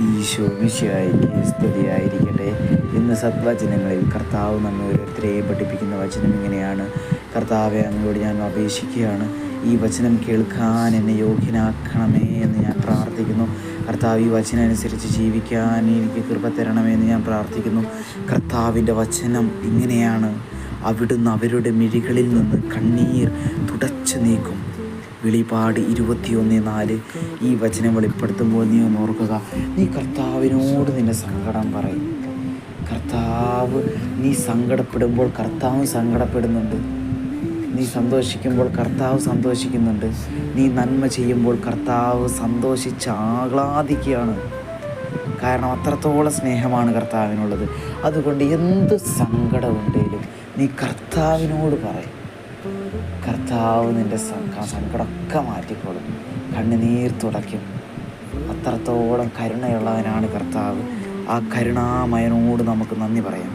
ഈശോ മിശിഹായ്ക്ക് സ്തുതിയായിരിക്കട്ടെ. ഇന്ന് സദ്വചനങ്ങളിൽ കർത്താവ് നമ്മെ ഓരോരുത്തരെയും പഠിപ്പിക്കുന്ന വചനം ഇങ്ങനെയാണ്: കർത്താവെ, അങ്ങയോട് ഞാൻ അപേക്ഷിക്കുകയാണ്, ഈ വചനം കേൾക്കാൻ എന്നെ യോഗ്യനാക്കണമേ എന്ന് ഞാൻ പ്രാർത്ഥിക്കുന്നു. കർത്താവ്, ഈ വചനം അനുസരിച്ച് ജീവിക്കാൻ എനിക്ക് കൃപ തരണമേ എന്ന് ഞാൻ പ്രാർത്ഥിക്കുന്നു. കർത്താവിൻ്റെ വചനം ഇങ്ങനെയാണ്: അവിടുന്ന് അവരുടെ മിഴികളിൽ നിന്ന് കണ്ണീർ തുടച്ചു നീക്കും. വെളിപാട് 21:4. ഈ വചനം വെളിപ്പെടുത്തുമ്പോൾ നീ ഒന്ന് ഓർക്കുക, നീ കർത്താവിനോട് നിൻ്റെ സങ്കടം പറയും. കർത്താവ്, നീ സങ്കടപ്പെടുമ്പോൾ കർത്താവ് സങ്കടപ്പെടുന്നുണ്ട്. നീ സന്തോഷിക്കുമ്പോൾ കർത്താവ് സന്തോഷിക്കുന്നുണ്ട്. നീ നന്മ ചെയ്യുമ്പോൾ കർത്താവ് സന്തോഷിച്ച് ആഹ്ലാദിക്കുകയാണ്. കാരണം അത്രത്തോളം സ്നേഹമാണ് കർത്താവിനുള്ളത്. അതുകൊണ്ട് എന്ത് സങ്കടമുണ്ടെങ്കിലും നീ കർത്താവിനോട് പറയും. കർത്താവ് നിൻ്റെ സങ്കടമൊക്കെ മാറ്റിക്കോളും, കണ്ണുനീർ തുടയ്ക്കും. അത്രത്തോളം കരുണയുള്ളവനാണ് കർത്താവ്. ആ കരുണാമയനോട് നമുക്ക് നന്ദി പറയാം.